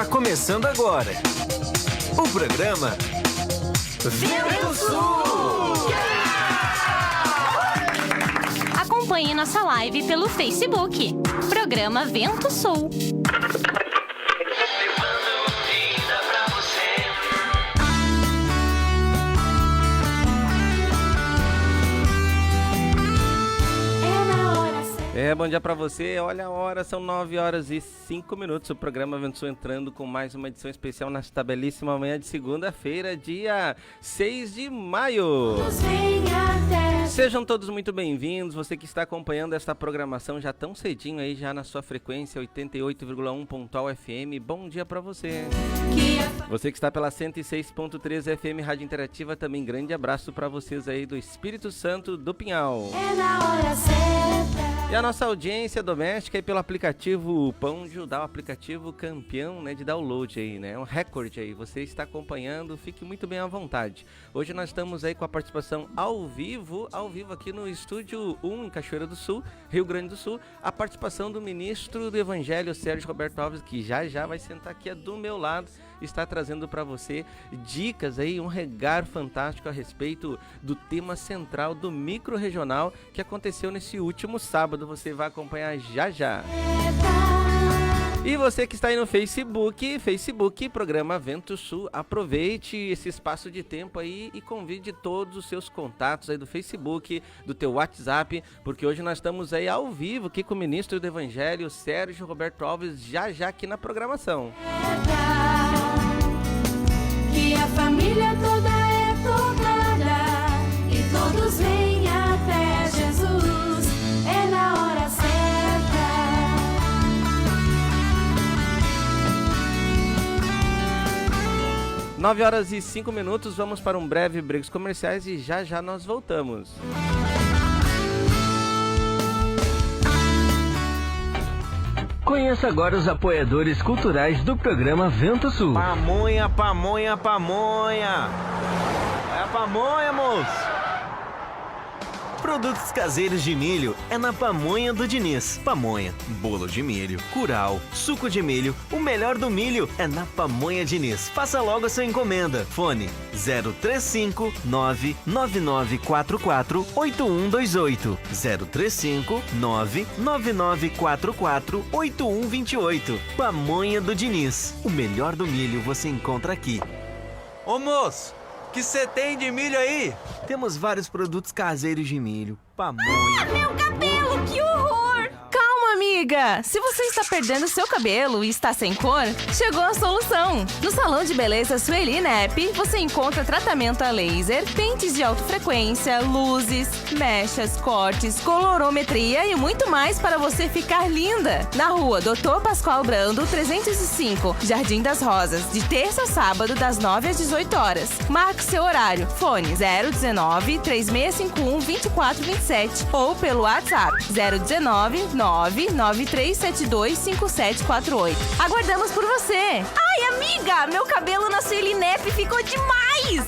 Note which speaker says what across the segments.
Speaker 1: começando agora. O programa Vento Sul.
Speaker 2: Acompanhe nossa live pelo Facebook. Programa Vento Sul.
Speaker 3: Bom dia pra você. Olha a hora, são 9h05. O programa Vento Sul entrando com mais uma edição especial nesta belíssima manhã de segunda-feira, dia 6 de maio. Sejam todos muito bem-vindos. Você que está acompanhando esta programação já tão cedinho aí, já na sua frequência 88,1 Pontual FM. Bom dia pra você. Você que está pela 106.3 FM Rádio Interativa, também grande abraço pra vocês aí do Espírito Santo do Pinhal.
Speaker 4: É na hora certa.
Speaker 3: E a nossa audiência doméstica aí pelo aplicativo Pão de Judá, o aplicativo campeão, né, de download aí, né? É um recorde aí. Você está acompanhando, fique muito bem à vontade. Hoje nós estamos aí com a participação ao vivo aqui no Estúdio 1 em Cachoeira do Sul, Rio Grande do Sul, a participação do ministro do Evangelho, Sérgio Roberto Alves, que já vai sentar aqui do meu lado, está trazendo para você dicas aí, um regar fantástico a respeito do tema central do micro-regional que aconteceu nesse último sábado. Você vai acompanhar já. E você que está aí no Facebook, programa Vento Sul, aproveite esse espaço de tempo aí e convide todos os seus contatos aí do Facebook, do teu WhatsApp, porque hoje nós estamos aí ao vivo aqui com o ministro do Evangelho, Sérgio Roberto Alves, já aqui na programação.
Speaker 4: Que a família toda é tocada e todos vêm até Jesus. É na hora certa.
Speaker 3: 9h05, vamos para um breve break comerciais e já nós voltamos.
Speaker 5: Conheça agora os apoiadores culturais do programa Vento Sul.
Speaker 1: Pamonha. É a pamonha, moço. Produtos caseiros de milho é na Pamonha do Diniz. Pamonha, bolo de milho, curau, suco de milho, o melhor do milho é na Pamonha Diniz. Faça logo a sua encomenda. Fone 035 99944 8128. 035 99944 8128. Pamonha do Diniz. O melhor do milho você encontra aqui.
Speaker 6: Ô moço, que você tem de milho aí?
Speaker 1: Temos vários produtos caseiros de milho, pamonha.
Speaker 2: Meu cabelo, que horror!
Speaker 7: Calma, amiga! Se você está perdendo seu cabelo e está sem cor, chegou a solução! No Salão de Beleza Sueli Nep, você encontra tratamento a laser, pentes de alta frequência, luzes, mechas, cortes, colorometria e muito mais para você ficar linda! Na rua Dr. Pascoal Brando, 305, Jardim das Rosas, de terça a sábado, das 9 às 18 horas. Marque seu horário. Fone 019-3651-2427 ou pelo WhatsApp 019-993725748. Aguardamos por você!
Speaker 2: Ai, amiga, meu cabelo na Sueli Nep ficou demais!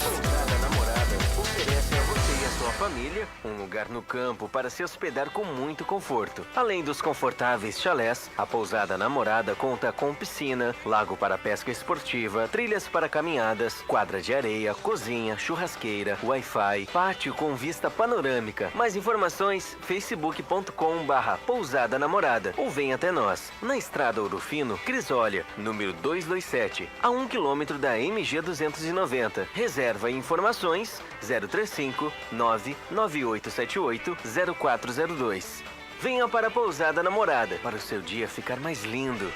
Speaker 1: Namorada oferece a você e a sua família um lugar no campo para se hospedar com muito conforto. Além dos confortáveis chalés, a Pousada Namorada conta com piscina, lago para pesca esportiva, trilhas para caminhadas, quadra de areia, cozinha, churrasqueira, Wi-Fi, pátio com vista panorâmica. Mais informações, facebook.com/Pousada Namorada ou vem até nós, na Estrada Ouro Fino, Crisólia, número 227, a 1 km da MG 290. Reserva e informações 035 99878 0402. Venha para a Pousada Namorada para o seu dia ficar mais lindo.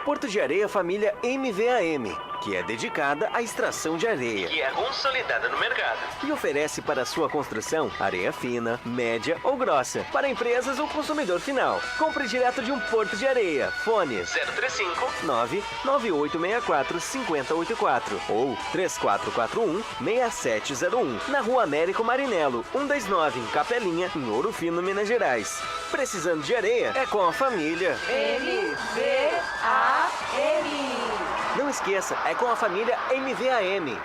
Speaker 1: Porto de Areia Família MVAM, que é dedicada à extração de areia, que é consolidada no mercado e oferece para sua construção areia fina, média ou grossa, para empresas ou consumidor final. Compre direto de um Porto de Areia. Fone 035 99864 5084 ou 3441 6701, na Rua Américo Marinello 129, em Capelinha, em Ouro Fino, Minas Gerais. Precisando de areia? É com a família
Speaker 4: MVAM.
Speaker 1: Não esqueça, é com a família MVAM.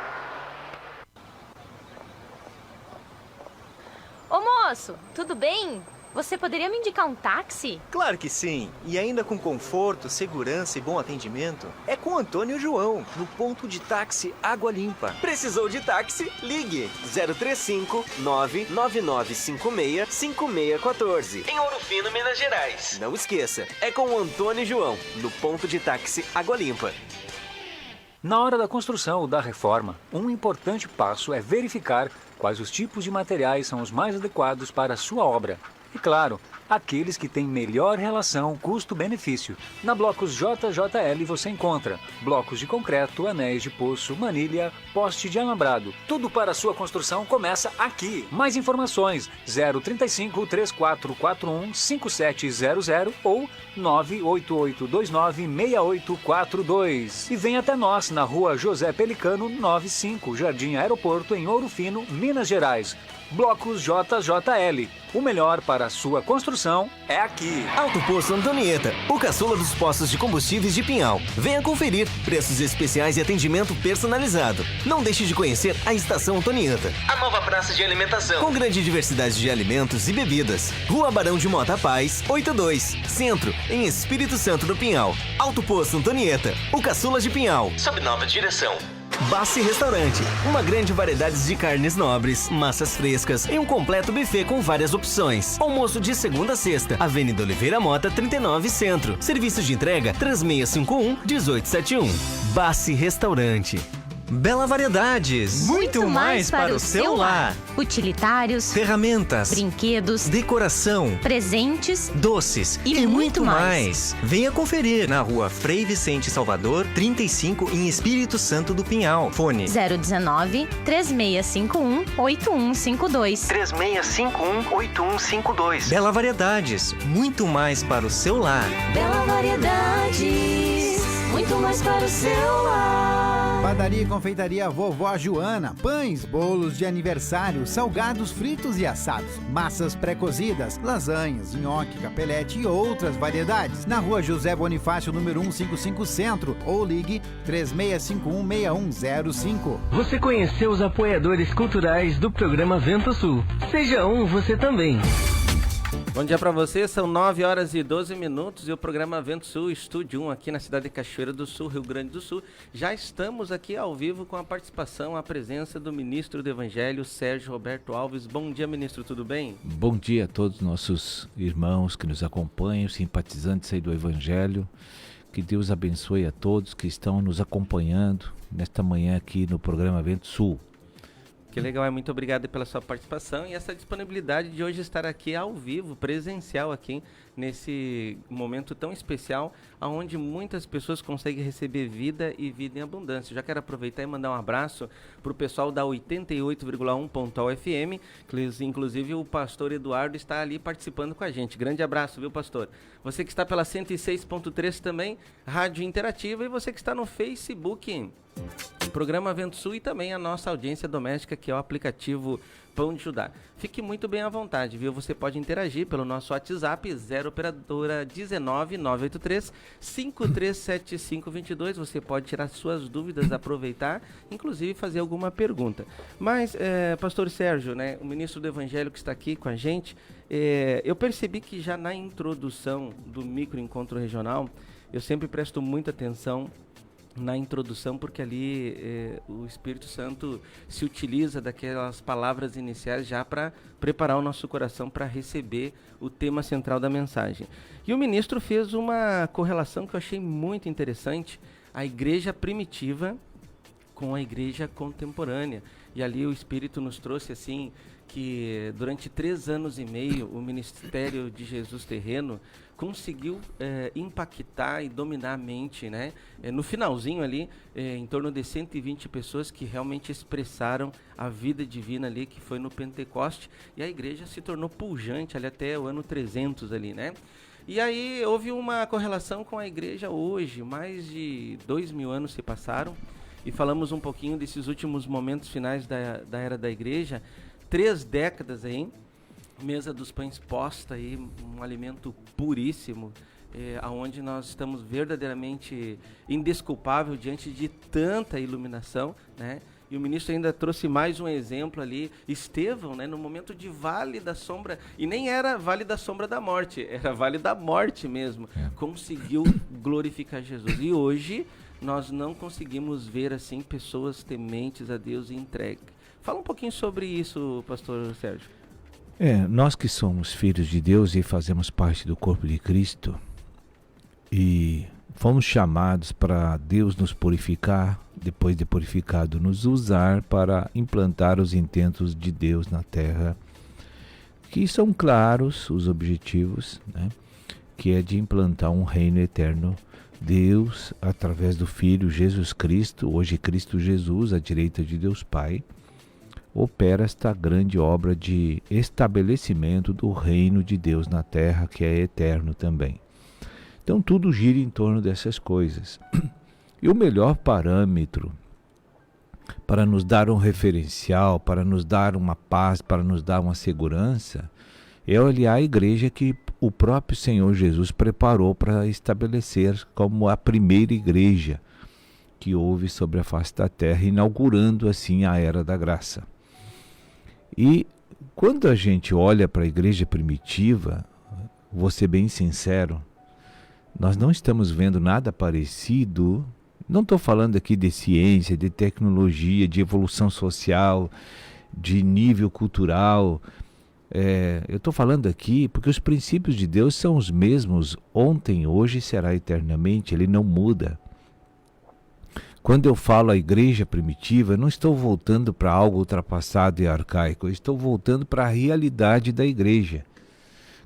Speaker 2: Ô moço, tudo bem? você poderia me indicar um táxi?
Speaker 8: Claro que sim. E ainda com conforto, segurança e bom atendimento. É com Antônio João, no ponto de táxi Água Limpa.
Speaker 1: Precisou de táxi? Ligue 035 99956 5614. Em Ouro Fino, Minas Gerais. Não esqueça, é com o Antônio João, no ponto de táxi Água Limpa.
Speaker 9: Na hora da construção ou da reforma, um importante passo é verificar quais os tipos de materiais são os mais adequados para a sua obra. E claro, aqueles que têm melhor relação custo-benefício. Na Blocos JJL você encontra blocos de concreto, anéis de poço, manilha, poste de alambrado. Tudo para a sua construção começa aqui. Mais informações 035 3441 5700 ou 98829 6842. E vem até nós na Rua José Pelicano 95, Jardim Aeroporto, em Ouro Fino, Minas Gerais. Blocos JJL. O melhor para a sua construção é aqui.
Speaker 1: Alto Posto Antonieta, o caçula dos postos de combustíveis de Pinhal. Venha conferir preços especiais e atendimento personalizado. Não deixe de conhecer a Estação Antonieta, a nova praça de alimentação, com grande diversidade de alimentos e bebidas. Rua Barão de Mota Paz, 82, Centro, em Espírito Santo do Pinhal. Alto Posto Antonieta, o caçula de Pinhal. Sob nova direção. Bassi Restaurante, uma grande variedade de carnes nobres, massas frescas e um completo buffet com várias opções. Almoço de segunda a sexta, Avenida Oliveira Mota, 39 Centro. Serviço de entrega 3651-1871. Bassi Restaurante. Bela Variedades.
Speaker 2: Muito mais para o seu lar. Utilitários,
Speaker 1: Ferramentas,
Speaker 2: brinquedos,
Speaker 1: decoração,
Speaker 2: presentes,
Speaker 1: doces
Speaker 2: e muito mais.
Speaker 1: Venha conferir na Rua Frei Vicente Salvador, 35, em Espírito Santo do Pinhal. Fone
Speaker 2: 019 3651 8152.
Speaker 1: 3651-8152. Bela Variedades, muito mais para o seu lar.
Speaker 4: Bela Variedades, muito mais para o seu lar.
Speaker 10: Padaria e Confeitaria Vovó Joana. Pães, bolos de aniversário, salgados fritos e assados, massas pré-cozidas, lasanhas, nhoque, capelete e outras variedades. Na Rua José Bonifácio, número 155 Centro, ou ligue 3651-6105.
Speaker 5: Você conheceu os apoiadores culturais do programa Vento Sul. Seja um você também.
Speaker 3: Bom dia para você, são 9 horas e 12 minutos e o programa Vento Sul, Estúdio 1, aqui na cidade de Cachoeira do Sul, Rio Grande do Sul. Já estamos aqui ao vivo com a participação, a presença do ministro do Evangelho, Sérgio Roberto Alves. Bom dia, ministro, tudo bem?
Speaker 11: Bom dia a todos nossos irmãos que nos acompanham, simpatizantes aí do Evangelho. Que Deus abençoe a todos que estão nos acompanhando nesta manhã aqui no programa Vento Sul.
Speaker 3: Que legal, muito obrigado pela sua participação e essa disponibilidade de hoje estar aqui ao vivo, presencial aqui, nesse momento tão especial, onde muitas pessoas conseguem receber vida e vida em abundância. Já quero aproveitar e mandar um abraço para o pessoal da 88,1 Pontal FM, que inclusive o pastor Eduardo está ali participando com a gente. Grande abraço, viu, pastor? Você que está pela 106.3 também, Rádio Interativa, e você que está no Facebook, Programa Vento Sul, e também a nossa audiência doméstica, que é o aplicativo Pão de Judá. Fique muito bem à vontade, viu? Você pode interagir pelo nosso WhatsApp, 0 operadora 19 983 537522. Você pode tirar suas dúvidas, aproveitar, inclusive fazer alguma pergunta. Mas, pastor Sérgio, né, o ministro do Evangelho que está aqui com a gente, eu percebi que já na introdução do microencontro regional, eu sempre presto muita atenção na introdução, porque ali o Espírito Santo se utiliza daquelas palavras iniciais já para preparar o nosso coração para receber o tema central da mensagem. E o ministro fez uma correlação que eu achei muito interessante, a igreja primitiva com a igreja contemporânea. E ali o Espírito nos trouxe assim, que durante 3 anos e meio o ministério de Jesus terreno conseguiu impactar e dominar a mente, né? No finalzinho ali, em torno de 120 pessoas que realmente expressaram a vida divina ali, que foi no Pentecoste, e a igreja se tornou pujante ali até o ano 300 ali, né? E aí houve uma correlação com a igreja hoje, mais de 2.000 anos se passaram, e falamos um pouquinho desses últimos momentos finais da era da igreja, 3 décadas aí, Mesa dos Pães posta aí, um alimento puríssimo, aonde nós estamos verdadeiramente indesculpável diante de tanta iluminação, né? E o ministro ainda trouxe mais um exemplo ali, Estevão, né, no momento de vale da sombra, e nem era vale da sombra da morte, era vale da morte mesmo, conseguiu glorificar Jesus. E hoje nós não conseguimos ver assim pessoas tementes a Deus e entregues. Fala um pouquinho sobre isso, pastor Sérgio.
Speaker 11: Nós que somos filhos de Deus e fazemos parte do corpo de Cristo, e fomos chamados para Deus nos purificar, depois de purificado nos usar para implantar os intentos de Deus na terra, que são claros os objetivos, né? Que é de implantar um reino eterno. Deus, através do Filho Jesus Cristo, hoje Cristo Jesus, à direita de Deus Pai, opera esta grande obra de estabelecimento do reino de Deus na terra, que é eterno também. Então tudo gira em torno dessas coisas. E o melhor parâmetro para nos dar um referencial, para nos dar uma paz, para nos dar uma segurança, é olhar a igreja que o próprio Senhor Jesus preparou para estabelecer como a primeira igreja que houve sobre a face da terra, inaugurando assim a Era da Graça. E quando a gente olha para a igreja primitiva, vou ser bem sincero, nós não estamos vendo nada parecido. Não estou falando aqui de ciência, de tecnologia, de evolução social, de nível cultural. Eu estou falando aqui porque os princípios de Deus são os mesmos ontem, hoje e será eternamente. Ele não muda. Quando eu falo a igreja primitiva, eu não estou voltando para algo ultrapassado e arcaico. Eu estou voltando para a realidade da igreja,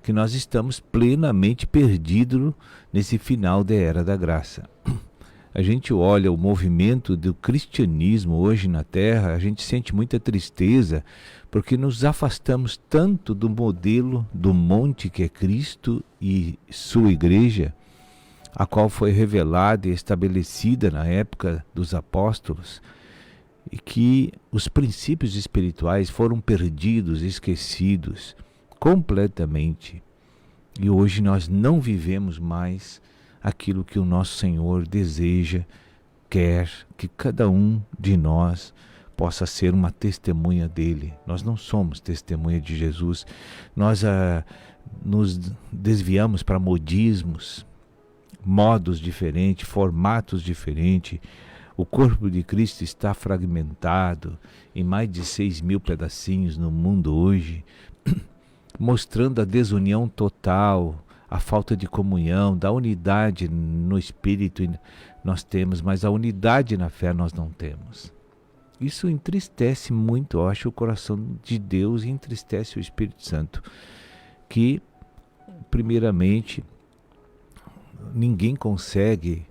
Speaker 11: que nós estamos plenamente perdidos nesse final da Era da Graça. A gente olha o movimento do cristianismo hoje na Terra, a gente sente muita tristeza, porque nos afastamos tanto do modelo do monte que é Cristo e sua igreja, a qual foi revelada e estabelecida na época dos apóstolos, e que os princípios espirituais foram perdidos, esquecidos completamente. E hoje nós não vivemos mais aquilo que o nosso Senhor deseja, quer que cada um de nós possa ser uma testemunha dele. Nós não somos testemunha de Jesus. Nós nos desviamos para modismos, modos diferentes, formatos diferentes. O corpo de Cristo está fragmentado em mais de 6.000 pedacinhos no mundo hoje, mostrando a desunião total, a falta de comunhão, da unidade no Espírito nós temos, mas a unidade na fé nós não temos. Isso entristece muito, eu acho, o coração de Deus e entristece o Espírito Santo, que, primeiramente, ninguém consegue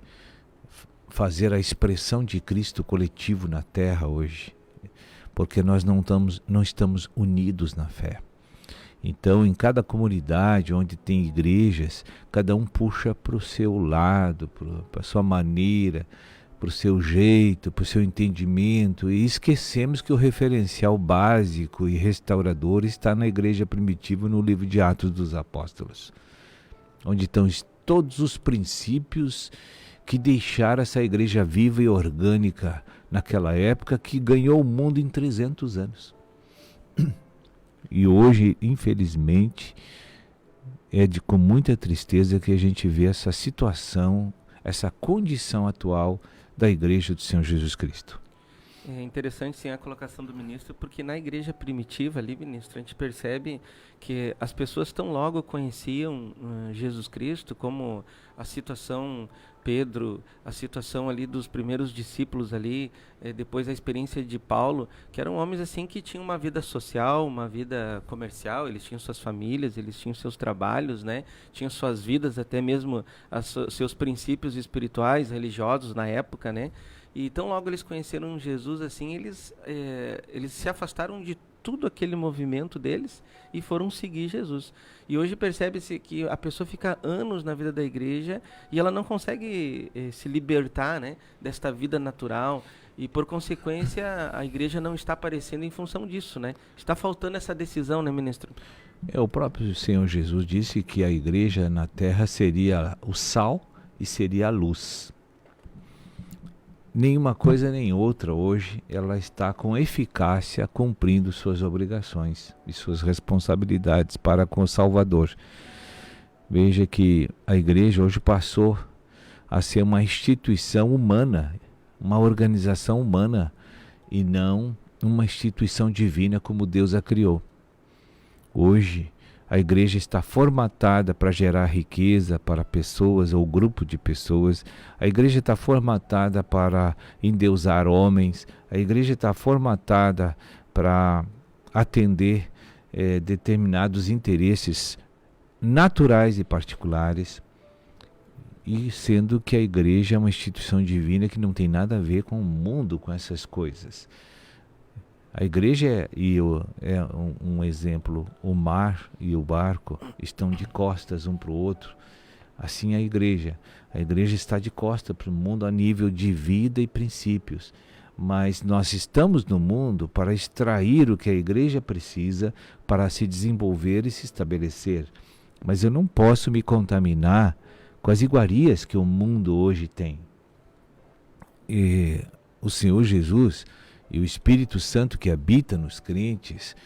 Speaker 11: fazer a expressão de Cristo coletivo na terra hoje, porque nós não estamos unidos na fé. Então, em cada comunidade onde tem igrejas, cada um puxa para o seu lado, para a sua maneira, para o seu jeito, para o seu entendimento, e esquecemos que o referencial básico e restaurador está na igreja primitiva, no livro de Atos dos Apóstolos, onde estão todos os princípios que deixaram essa igreja viva e orgânica naquela época, que ganhou o mundo em 300 anos. E hoje, infelizmente, com muita tristeza que a gente vê essa situação, essa condição atual da igreja do Senhor Jesus Cristo.
Speaker 3: É interessante, sim, a colocação do ministro, porque na igreja primitiva ali, ministro, a gente percebe que as pessoas tão logo conheciam Jesus Cristo, como a situação Pedro, a situação ali dos primeiros discípulos ali, depois a experiência de Paulo, que eram homens assim que tinham uma vida social, uma vida comercial, eles tinham suas famílias, eles tinham seus trabalhos, né? Tinham suas vidas, até mesmo seus princípios espirituais, religiosos na época, né? E tão logo eles conheceram Jesus, assim, eles se afastaram de tudo aquele movimento deles e foram seguir Jesus. E hoje percebe-se que a pessoa fica anos na vida da igreja e ela não consegue se libertar, né, desta vida natural, e por consequência a igreja não está aparecendo em função disso, né? Está faltando essa decisão, né, ministro?
Speaker 11: O próprio Senhor Jesus disse que a igreja na terra seria o sal e seria a luz. nenhuma coisa nem outra hoje, ela está com eficácia cumprindo suas obrigações e suas responsabilidades para com o Salvador. Veja que a igreja hoje passou a ser uma instituição humana, uma organização humana, e não uma instituição divina como Deus a criou. Hoje, a igreja está formatada para gerar riqueza para pessoas ou grupo de pessoas. A igreja está formatada para endeusar homens. A igreja está formatada para atender determinados interesses naturais e particulares. E sendo que a igreja é uma instituição divina que não tem nada a ver com o mundo, com essas coisas. A igreja é um exemplo, o mar e o barco estão de costas um para o outro. Assim a igreja está de costas para o mundo a nível de vida e princípios. Mas nós estamos no mundo para extrair o que a igreja precisa para se desenvolver e se estabelecer. Mas eu não posso me contaminar com as iguarias que o mundo hoje tem. E o Senhor Jesus e o Espírito Santo que habita nos crentes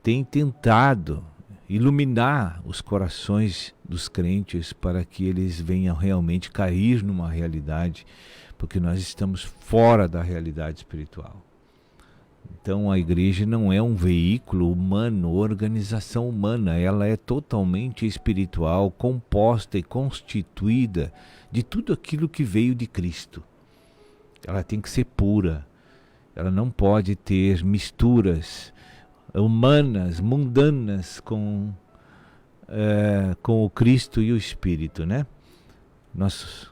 Speaker 11: tem tentado iluminar os corações dos crentes para que eles venham realmente cair numa realidade, porque nós estamos fora da realidade espiritual. Então a igreja não é um veículo humano, organização humana, ela é totalmente espiritual, composta e constituída de tudo aquilo que veio de Cristo. Ela tem que ser pura. Ela não pode ter misturas humanas, mundanas com o Cristo e o Espírito, né? Nós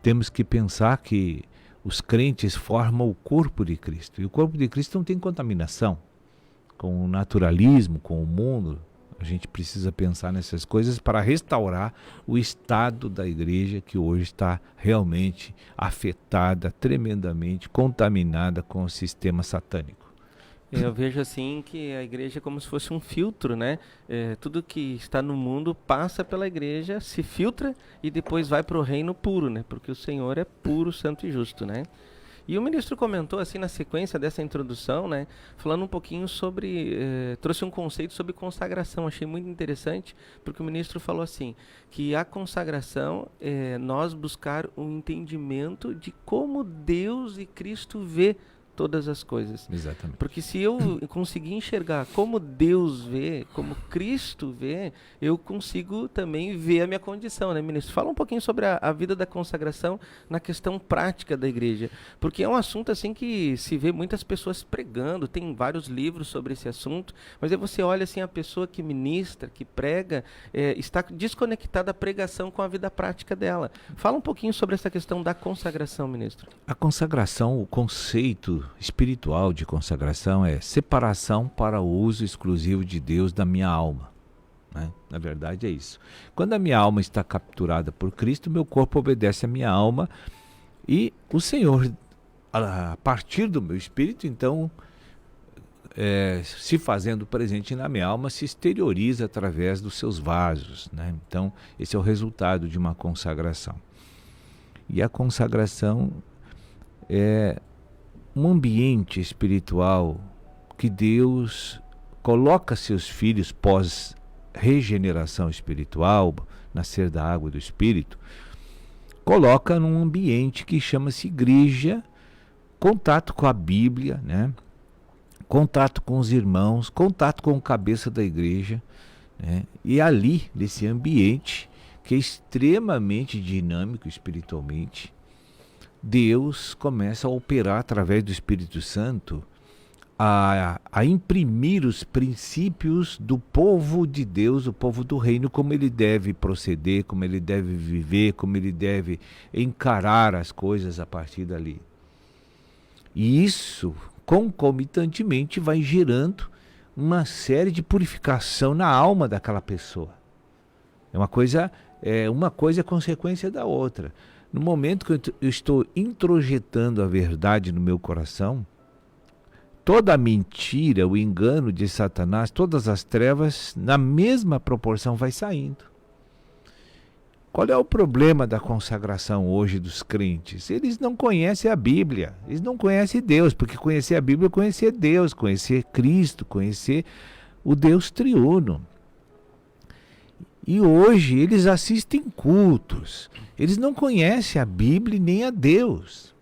Speaker 11: temos que pensar que os crentes formam o corpo de Cristo. E o corpo de Cristo não tem contaminação com o naturalismo, com o mundo. A gente precisa pensar nessas coisas para restaurar o estado da igreja que hoje está realmente afetada, tremendamente contaminada com o sistema satânico.
Speaker 3: Eu vejo assim que a igreja é como se fosse um filtro, né? Tudo que está no mundo passa pela igreja, se filtra e depois vai para o reino puro, né? Porque o Senhor é puro, santo e justo, né? E o ministro comentou assim na sequência dessa introdução, né, falando um pouquinho sobre, trouxe um conceito sobre consagração. Achei muito interessante, porque o ministro falou assim, que a consagração é nós buscar um entendimento de como Deus e Cristo vê todas as coisas.
Speaker 11: Exatamente.
Speaker 3: Porque se eu conseguir enxergar como Deus vê, como Cristo vê, eu consigo também ver a minha condição, né, ministro? Fala um pouquinho sobre a vida da consagração na questão prática da igreja, porque é um assunto assim que se vê muitas pessoas pregando, tem vários livros sobre esse assunto, mas aí você olha assim, a pessoa que ministra, que prega, está desconectada a pregação com a vida prática dela. Fala um pouquinho sobre essa questão da consagração, ministro.
Speaker 11: A consagração, o conceito espiritual de consagração é separação para o uso exclusivo de Deus da minha alma, né? Na verdade é isso. Quando a minha alma está capturada por Cristo, meu corpo obedece à minha alma e o Senhor, a partir do meu espírito, então, se fazendo presente na minha alma, se exterioriza através dos seus vasos, né? Então esse é o resultado de uma consagração. E a consagração é um ambiente espiritual que Deus coloca seus filhos pós regeneração espiritual, nascer da água e do Espírito, coloca num ambiente que chama-se igreja, contato com a Bíblia, né? Contato com os irmãos, contato com o cabeça da igreja, né? E ali, nesse ambiente que é extremamente dinâmico espiritualmente, Deus começa a operar através do Espírito Santo, a imprimir os princípios do povo de Deus, o povo do reino, como ele deve proceder, como ele deve viver, como ele deve encarar as coisas a partir dali. E isso, concomitantemente, vai gerando uma série de purificação na alma daquela pessoa. Uma coisa é consequência da outra. No momento que eu estou introjetando a verdade no meu coração, toda a mentira, o engano de Satanás, todas as trevas, na mesma proporção vai saindo. Qual é o problema da consagração hoje dos crentes? Eles não conhecem a Bíblia, eles não conhecem Deus, porque conhecer a Bíblia é conhecer Deus, conhecer Cristo, conhecer o Deus triuno. E hoje eles assistem cultos, eles não conhecem a Bíblia nem a Deus.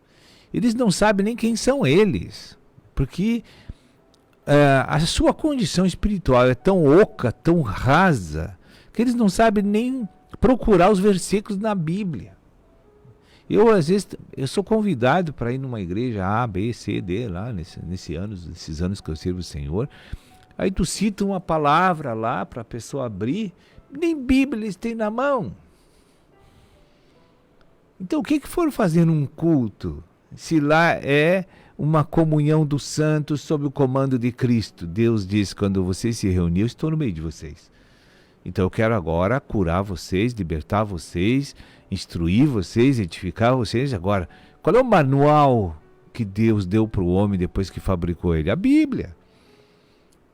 Speaker 11: Eles não sabem nem quem são eles, porque a sua condição espiritual é tão oca, tão rasa, que eles não sabem nem procurar os versículos na Bíblia. Às vezes, eu sou convidado para ir numa igreja A, B, C, D, lá nesses anos que eu sirvo o Senhor. Aí tu cita uma palavra lá para a pessoa abrir, nem Bíblia eles têm na mão. Então o que foram fazer num culto, se lá é uma comunhão dos santos sob o comando de Cristo? Deus diz, quando vocês se reunirem, eu estou no meio de vocês. Então eu quero agora curar vocês, libertar vocês, instruir vocês, edificar vocês. Agora, qual é o manual que Deus deu para o homem depois que fabricou ele? A Bíblia.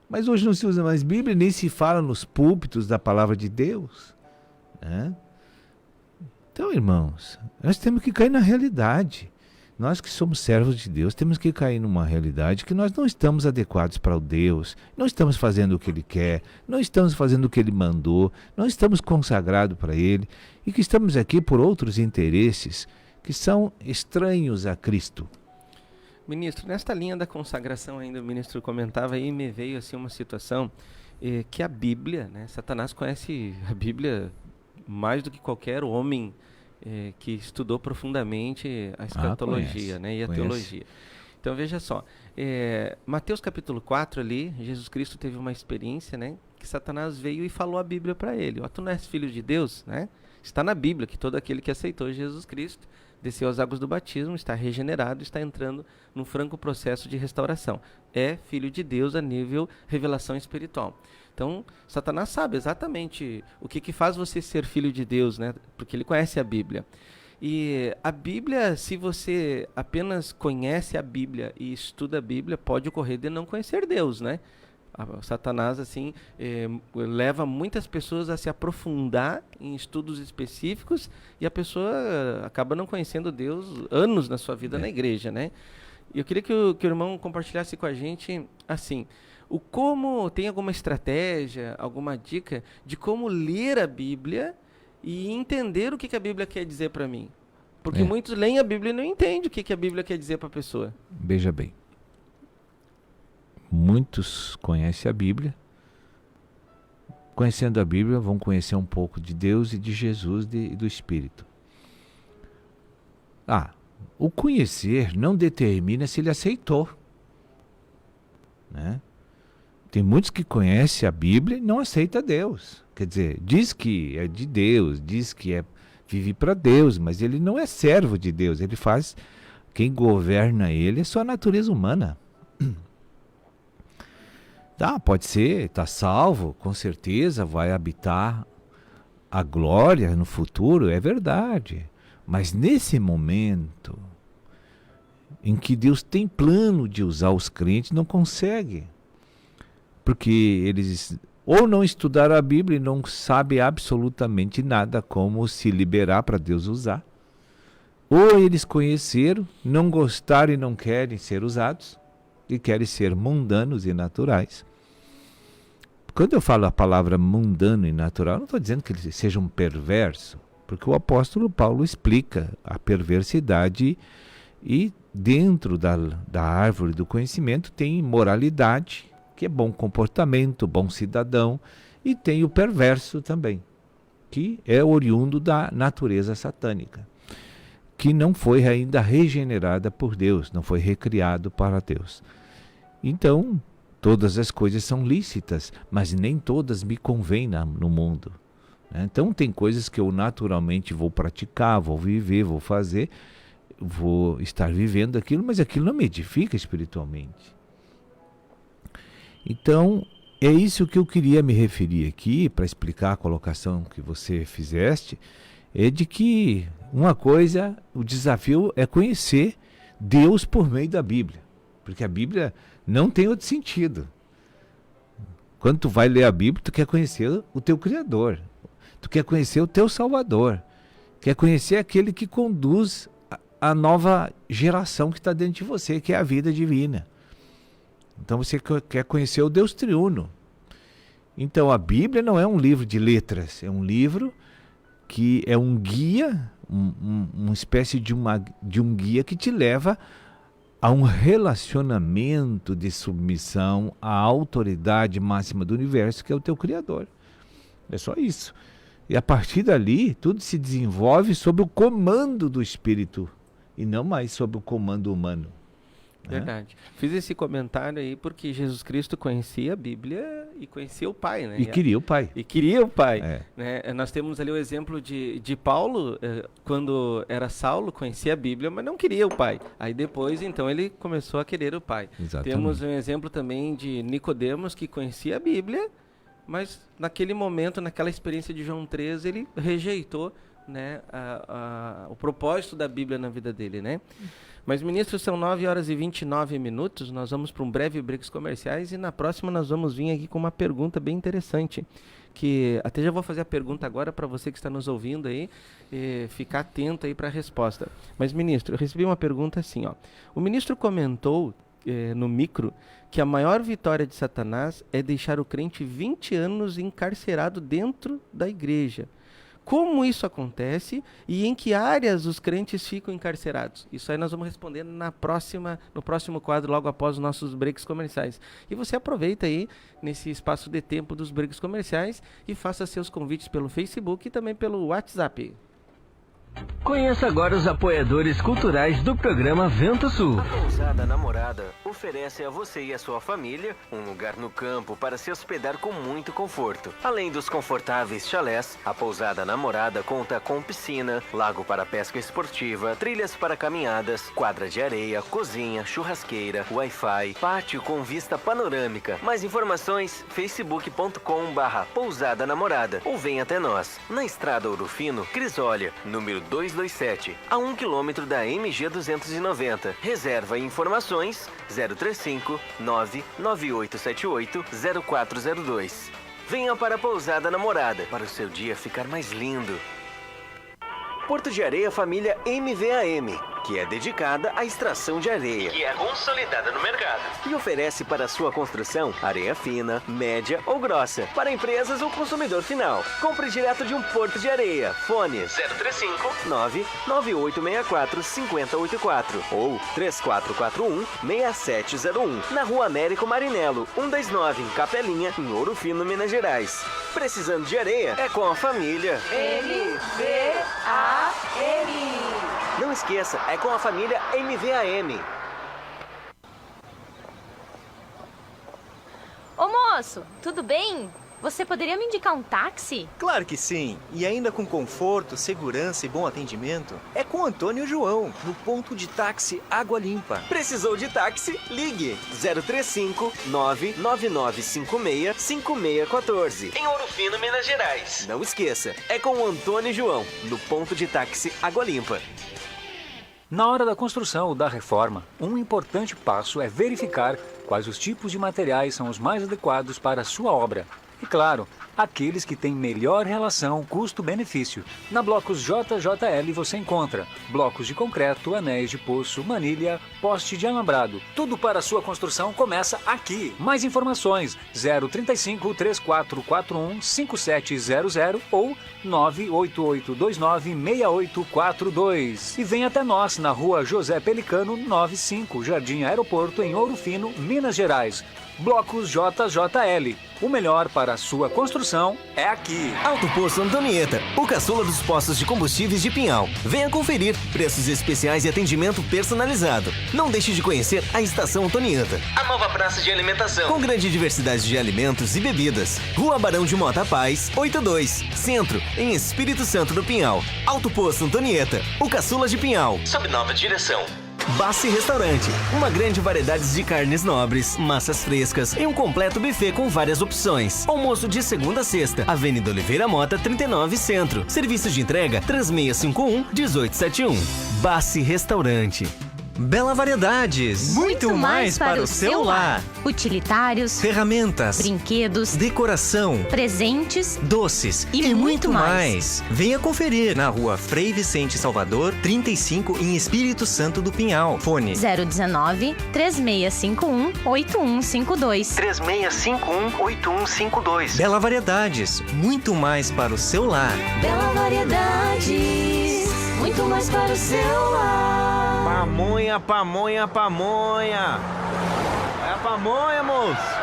Speaker 11: Mas hoje não se usa mais Bíblia, nem se fala nos púlpitos da palavra de Deus, né? Então, irmãos, nós temos que cair na realidade. Nós que somos servos de Deus, temos que cair numa realidade que nós não estamos adequados para o Deus, não estamos fazendo o que Ele quer, não estamos fazendo o que Ele mandou, não estamos consagrados para Ele, e que estamos aqui por outros interesses que são estranhos a Cristo.
Speaker 3: Ministro, nesta linha da consagração ainda, o ministro comentava aí, me veio assim uma situação que a Bíblia, né, Satanás conhece a Bíblia mais do que qualquer homem que estudou profundamente a escatologia, né, e a teologia. Então veja só, Mateus capítulo 4 ali, Jesus Cristo teve uma experiência, né, que Satanás veio e falou a Bíblia para ele. Tu não és filho de Deus, né? Está na Bíblia que todo aquele que aceitou Jesus Cristo desceu às águas do batismo, está regenerado, está entrando num franco processo de restauração. É filho de Deus a nível revelação espiritual. Então, Satanás sabe exatamente o que faz você ser filho de Deus, né? Porque ele conhece a Bíblia. E a Bíblia, se você apenas conhece a Bíblia e estuda a Bíblia, pode ocorrer de não conhecer Deus, né? Satanás, assim, leva muitas pessoas a se aprofundar em estudos específicos e a pessoa acaba não conhecendo Deus anos na sua vida na igreja, né? E eu queria que o irmão compartilhasse com a gente, assim, tem alguma estratégia, alguma dica de como ler a Bíblia e entender o que a Bíblia quer dizer para mim? Porque muitos leem a Bíblia e não entendem o que a Bíblia quer dizer para a pessoa.
Speaker 11: Veja bem. Muitos conhecem a Bíblia. Conhecendo a Bíblia, vão conhecer um pouco de Deus e de Jesus e do Espírito. O conhecer não determina se ele aceitou, né? Tem muitos que conhecem a Bíblia e não aceitam Deus. Quer dizer, diz que é de Deus, diz que vive para Deus, mas ele não é servo de Deus. Ele faz, quem governa ele é sua natureza humana. Pode ser, está salvo, com certeza vai habitar a glória no futuro, é verdade. Mas nesse momento em que Deus tem plano de usar os crentes, não consegue. Porque eles ou não estudaram a Bíblia e não sabem absolutamente nada como se liberar para Deus usar. Ou eles conheceram, não gostaram e não querem ser usados, e querem ser mundanos e naturais. Quando eu falo a palavra mundano e natural, não estou dizendo que ele seja um perverso, porque o apóstolo Paulo explica a perversidade e dentro da árvore do conhecimento tem moralidade, que é bom comportamento, bom cidadão, e tem o perverso também, que é oriundo da natureza satânica, que não foi ainda regenerada por Deus, não foi recriado para Deus. Então, todas as coisas são lícitas, mas nem todas me convêm no mundo. Então tem coisas que eu naturalmente vou praticar, vou viver, vou fazer, vou estar vivendo aquilo, mas aquilo não me edifica espiritualmente. Então, é isso que eu queria me referir aqui, para explicar a colocação que você fizeste, é de que uma coisa, o desafio é conhecer Deus por meio da Bíblia, porque a Bíblia não tem outro sentido. Quando tu vai ler a Bíblia, tu quer conhecer o teu Criador, tu quer conhecer o teu Salvador, Quer conhecer aquele que conduz a nova geração que está dentro de você, que é a vida divina. Então você quer conhecer o Deus triuno. Então a Bíblia não é um livro de letras, é um livro que é um guia, uma espécie de um guia que te leva a um relacionamento de submissão à autoridade máxima do universo, que é o teu Criador. É só isso. E a partir dali, tudo se desenvolve sob o comando do Espírito e não mais sob o comando humano.
Speaker 3: Verdade. Fiz esse comentário aí porque Jesus Cristo conhecia a Bíblia e conhecia o Pai, né?
Speaker 11: E queria o Pai.
Speaker 3: E queria o Pai.
Speaker 11: É.
Speaker 3: Né? Nós temos ali o exemplo de Paulo, quando era Saulo, conhecia a Bíblia, mas não queria o Pai. Aí depois, então, ele começou a querer o Pai.
Speaker 11: Exatamente.
Speaker 3: Temos um exemplo também de Nicodemos, que conhecia a Bíblia, mas naquele momento, naquela experiência de João 13, ele rejeitou, né, o propósito da Bíblia na vida dele, né? Mas, ministro, são 9h29, nós vamos para um breve breaks comerciais e na próxima nós vamos vir aqui com uma pergunta bem interessante, que até já vou fazer a pergunta agora para você que está nos ouvindo aí, ficar atento aí para a resposta. Mas, ministro, eu recebi uma pergunta assim, ó. O ministro comentou no micro que a maior vitória de Satanás é deixar o crente 20 anos encarcerado dentro da igreja. Como isso acontece e em que áreas os crentes ficam encarcerados? Isso aí nós vamos responder no próximo quadro, logo após os nossos breaks comerciais. E você aproveita aí, nesse espaço de tempo dos breaks comerciais, e faça seus convites pelo Facebook e também pelo WhatsApp.
Speaker 5: Conheça agora os apoiadores culturais do programa Vento Sul.
Speaker 1: A Pousada Namorada oferece a você e a sua família um lugar no campo para se hospedar com muito conforto. Além dos confortáveis chalés, a Pousada Namorada conta com piscina, lago para pesca esportiva, trilhas para caminhadas, quadra de areia, cozinha, churrasqueira, Wi-Fi, pátio com vista panorâmica. Mais informações, facebook.com/Pousada Namorada ou venha até nós, na Estrada Ouro Fino, Crisólia, número 227, a 1 km da MG 290. Reserva e informações 035 99878 0402. Venha para a Pousada Namorada para o seu dia ficar mais lindo. Porto de Areia Família MVAM, que é dedicada à extração de areia, que é consolidada no mercado e oferece para sua construção areia fina, média ou grossa, para empresas ou consumidor final. Compre direto de um Porto de Areia. Fone 035 99864 5084 ou 3441 6701, na Rua Américo Marinello 129, em Capelinha, em Ouro Fino, Minas Gerais. Precisando de areia? É com a família MVAM. Não esqueça, é com a família MVAM.
Speaker 2: Ô moço, tudo bem? Você poderia me indicar um táxi?
Speaker 8: Claro que sim. E ainda com conforto, segurança e bom atendimento. É com Antônio João, no ponto de táxi Água Limpa. Precisou de táxi? Ligue 035 99956 5614. Em Ouro Fino, Minas Gerais. Não esqueça, é com o Antônio João, no ponto de táxi Água Limpa.
Speaker 9: Na hora da construção ou da reforma, um importante passo é verificar quais os tipos de materiais são os mais adequados para a sua obra. E claro, aqueles que têm melhor relação custo-benefício. Na Blocos JJL você encontra blocos de concreto, anéis de poço, manilha, poste de alambrado. Tudo para a sua construção começa aqui. Mais informações 035 3441 5700 ou 98829 6842. E vem até nós na Rua José Pelicano 95, Jardim Aeroporto, em Ouro Fino, Minas Gerais. Blocos JJL. O melhor para a sua construção é aqui.
Speaker 1: Alto Posto Antonieta, o caçula dos postos de combustíveis de Pinhal. Venha conferir preços especiais e atendimento personalizado. Não deixe de conhecer a Estação Antonieta, a nova praça de alimentação, com grande diversidade de alimentos e bebidas. Rua Barão de Mota Paz, 82, Centro, em Espírito Santo do Pinhal. Alto Posto Antonieta, o caçula de Pinhal, sob nova direção. Bassi Restaurante, uma grande variedade de carnes nobres, massas frescas e um completo buffet com várias opções. Almoço de segunda a sexta, Avenida Oliveira Mota, 39, Centro. Serviço de entrega 3651-1871. Bassi Restaurante.
Speaker 8: Bela Variedades. Muito mais para o seu lar.
Speaker 2: Utilitários,
Speaker 8: Ferramentas,
Speaker 2: brinquedos,
Speaker 8: decoração,
Speaker 2: presentes
Speaker 8: doces
Speaker 2: e muito mais.
Speaker 8: Venha conferir na rua Frei Vicente Salvador, 35, em Espírito Santo do Pinhal. Fone
Speaker 2: 019 3651 8152.
Speaker 8: 3651-8152. Bela Variedades. Muito mais para o seu lar.
Speaker 4: Bela Variedades, muito mais para o seu lar.
Speaker 1: Pamonha, pamonha, pamonha. É a pamonha, moço.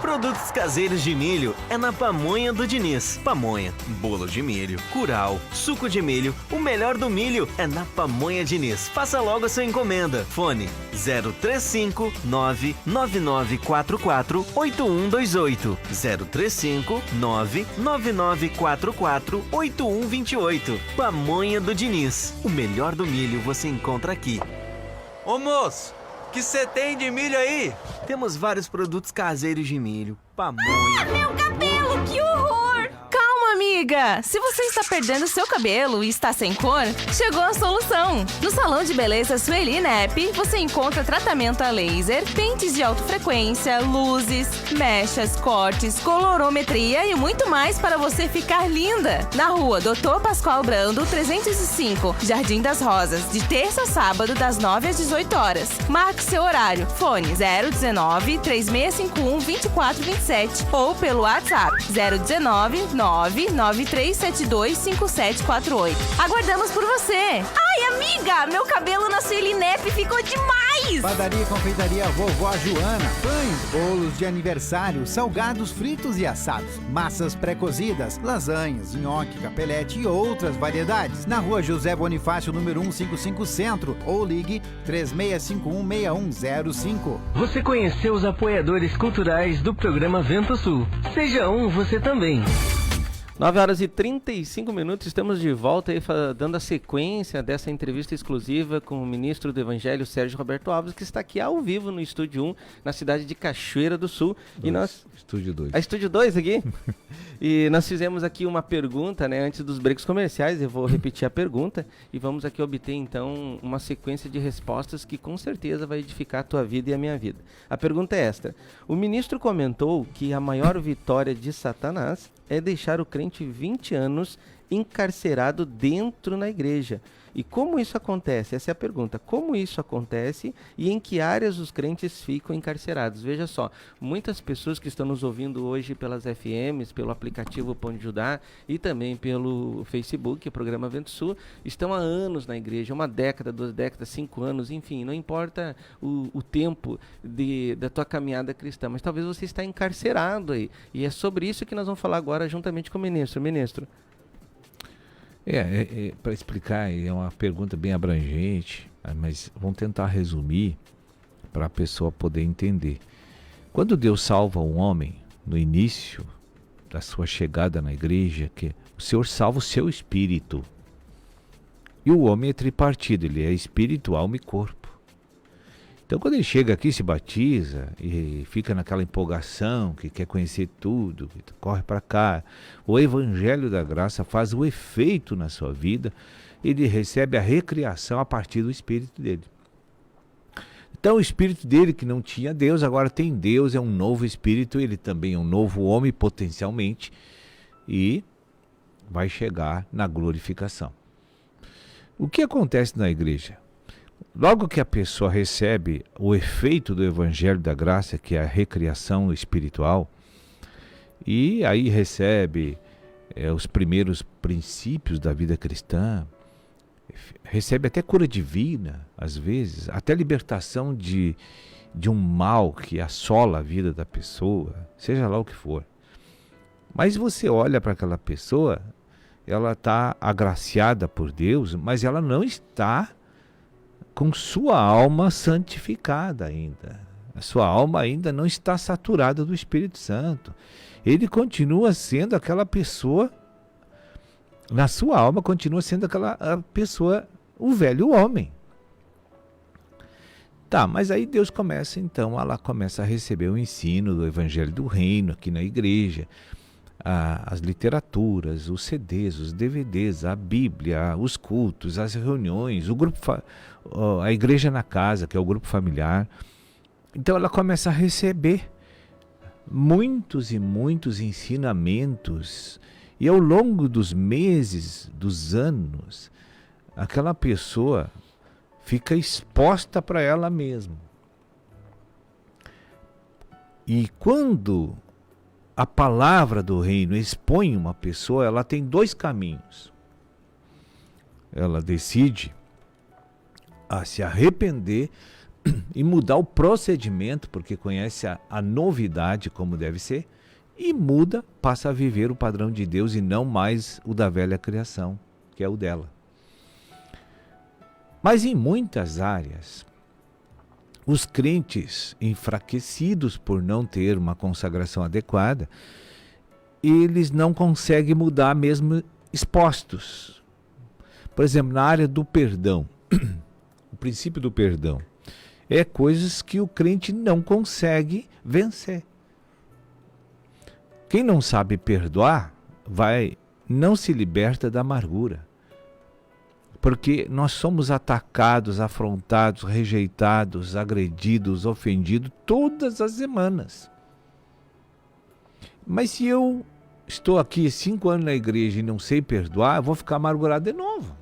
Speaker 1: Produtos caseiros de milho é na Pamonha do Diniz. Pamonha, bolo de milho, curau, suco de milho, o melhor do milho é na Pamonha Diniz. Faça logo a sua encomenda. Fone 035 99944 8128. 035 99944 8128. Pamonha do Diniz. O melhor do milho você encontra aqui.
Speaker 6: Ô moço, que você tem de milho aí?
Speaker 1: Temos vários produtos caseiros de milho. Pamonha.
Speaker 7: Meu cabelo, que horror! Calma, amiga! Se você está perdendo seu cabelo e está sem cor, chegou a solução! No Salão de Beleza Sueli Nep, você encontra tratamento a laser, pentes de alta frequência, luzes, mechas, cortes, colorometria e muito mais para você ficar linda! Na rua Dr. Pascoal Brando, 305, Jardim das Rosas, de terça a sábado, das 9 às 18 horas. Marque seu horário. Fone 019 3651 2427 ou pelo WhatsApp 019 99372 5748. Aguardamos por você! Ai, amiga! Meu cabelo na Sueli Nep ficou demais!
Speaker 10: Padaria e Confeitaria Vovó Joana. Pães, bolos de aniversário, salgados fritos e assados, massas pré-cozidas, lasanhas, nhoque, capelete e outras variedades. Na rua José Bonifácio, número 155 Centro, ou ligue 3651-6105.
Speaker 5: Você conheceu os apoiadores culturais do programa Vento Sul. Seja um você também.
Speaker 3: 9 horas e 35 minutos, estamos de volta aí dando a sequência dessa entrevista exclusiva com o ministro do Evangelho, Sérgio Roberto Alves, que está aqui ao vivo no Estúdio 1, na cidade de Cachoeira do Sul. E nós...
Speaker 11: Estúdio 2.
Speaker 3: Estúdio 2 aqui? E nós fizemos aqui uma pergunta, né, antes dos breaks comerciais, eu vou repetir a pergunta e vamos aqui obter então uma sequência de respostas que com certeza vai edificar a tua vida e a minha vida. A pergunta é esta: o ministro comentou que a maior vitória de Satanás é deixar o crente 20 anos encarcerado dentro na igreja. E como isso acontece? Essa é a pergunta. Como isso acontece e em que áreas os crentes ficam encarcerados? Veja só, muitas pessoas que estão nos ouvindo hoje pelas FMs, pelo aplicativo Pão de Judá e também pelo Facebook, o programa Vento Sul, estão há anos na igreja, 1 década, 2 décadas, 5 anos, enfim, não importa o tempo da tua caminhada cristã, mas talvez você está encarcerado aí. E é sobre isso que nós vamos falar agora juntamente com o ministro. Ministro.
Speaker 11: Para explicar, é uma pergunta bem abrangente, mas vamos tentar resumir para a pessoa poder entender. Quando Deus salva um homem, no início da sua chegada na igreja, que o Senhor salva o seu espírito. E o homem é tripartido, ele é espírito, alma e corpo. Então quando ele chega aqui, se batiza e fica naquela empolgação, que quer conhecer tudo, que corre para cá, o evangelho da graça faz o efeito na sua vida, ele recebe a recriação a partir do espírito dele. Então o espírito dele, que não tinha Deus, agora tem Deus, é um novo espírito, ele também é um novo homem potencialmente e vai chegar na glorificação. O que acontece na igreja? Logo que a pessoa recebe o efeito do Evangelho da Graça, que é a recriação espiritual, e aí recebe os primeiros princípios da vida cristã, recebe até cura divina, às vezes, até libertação de um mal que assola a vida da pessoa, seja lá o que for. Mas você olha para aquela pessoa, ela está agraciada por Deus, mas ela não está com sua alma santificada ainda. A sua alma ainda não está saturada do Espírito Santo. Ele continua sendo aquela pessoa, na sua alma continua sendo aquela pessoa, o velho homem. Tá, mas aí Deus começa então, ela começa a receber o ensino do Evangelho do Reino aqui na igreja. as literaturas, os CDs, os DVDs, a Bíblia, os cultos, as reuniões, o grupo a igreja na casa, que é o grupo familiar. Então ela começa a receber muitos e muitos ensinamentos, e ao longo dos meses, dos anos, aquela pessoa fica exposta para ela mesma. E quando a palavra do reino expõe uma pessoa, ela tem dois caminhos. Ela decide a se arrepender e mudar o procedimento, porque conhece a novidade como deve ser, e muda, passa a viver o padrão de Deus e não mais o da velha criação, que é o dela. Mas em muitas áreas, os crentes enfraquecidos por não ter uma consagração adequada, eles não conseguem mudar mesmo expostos. Por exemplo, na área do perdão, o princípio do perdão, é coisas que o crente não consegue vencer. Quem não sabe perdoar, não se liberta da amargura. Porque nós somos atacados, afrontados, rejeitados, agredidos, ofendidos todas as semanas. Mas se eu estou aqui 5 anos na igreja e não sei perdoar, eu vou ficar amargurado de novo.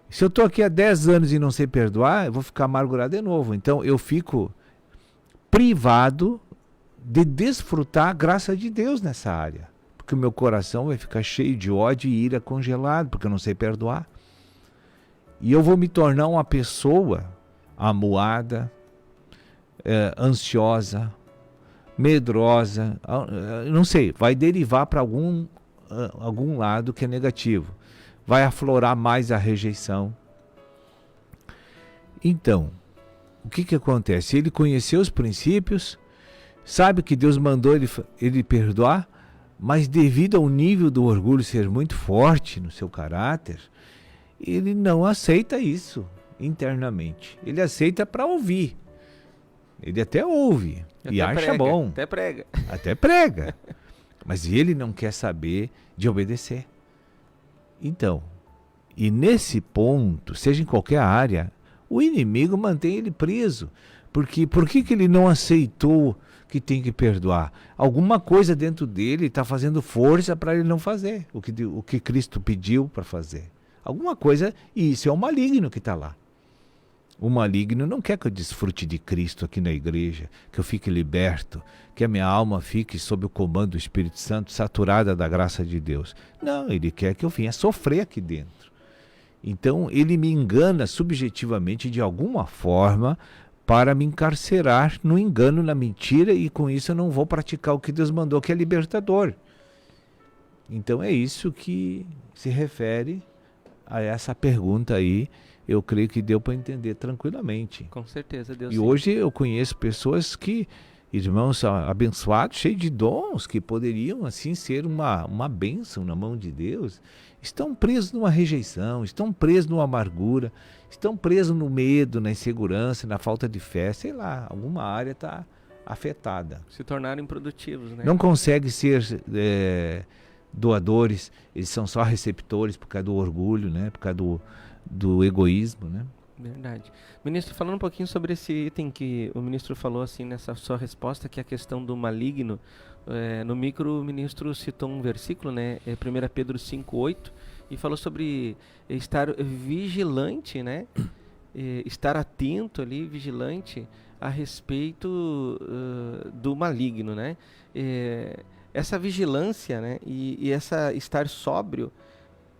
Speaker 11: Se eu estou aqui há 10 anos e não sei perdoar, eu vou ficar amargurado de novo. Então eu fico privado de desfrutar a graça de Deus nessa área. Porque o meu coração vai ficar cheio de ódio e ira congelado, porque eu não sei perdoar. E eu vou me tornar uma pessoa amuada, ansiosa, medrosa, não sei, vai derivar para algum lado que é negativo. Vai aflorar mais a rejeição. Então, o que acontece? Ele conheceu os princípios, sabe que Deus mandou ele perdoar, mas devido ao nível do orgulho ser muito forte no seu caráter, ele não aceita isso internamente. Ele aceita para ouvir. Ele até ouve e acha
Speaker 3: prega,
Speaker 11: bom.
Speaker 3: Até prega.
Speaker 11: Até prega. Mas ele não quer saber de obedecer. Então, e nesse ponto, seja em qualquer área, o inimigo mantém ele preso. Porque por que ele não aceitou que tem que perdoar? Alguma coisa dentro dele está fazendo força para ele não fazer o que Cristo pediu para fazer. Alguma coisa, e isso é o maligno que está lá. O maligno não quer que eu desfrute de Cristo aqui na igreja, que eu fique liberto, que a minha alma fique sob o comando do Espírito Santo, saturada da graça de Deus. Não, ele quer que eu venha sofrer aqui dentro. Então, ele me engana subjetivamente de alguma forma para me encarcerar no engano, na mentira, e com isso eu não vou praticar o que Deus mandou, que é libertador. Então, é isso que se refere a essa pergunta aí. Eu creio que deu para entender tranquilamente.
Speaker 3: Com certeza, Deus.
Speaker 11: E hoje eu conheço pessoas que, irmãos abençoados, cheios de dons, que poderiam assim ser uma bênção na mão de Deus, estão presos numa rejeição, estão presos numa amargura, estão presos no medo, na insegurança, na falta de fé, sei lá, alguma área está afetada.
Speaker 3: Se tornaram improdutivos, né?
Speaker 11: Não conseguem ser doadores, eles são só receptores por causa do orgulho, né? Por causa do egoísmo, né?
Speaker 3: Verdade. Ministro, falando um pouquinho sobre esse item que o ministro falou assim nessa sua resposta, que é a questão do maligno, no micro o ministro citou um versículo, né? 1 Pedro 5:8, e falou sobre estar vigilante, né? Estar atento ali, vigilante a respeito do maligno, né? Essa vigilância, né? E essa estar sóbrio,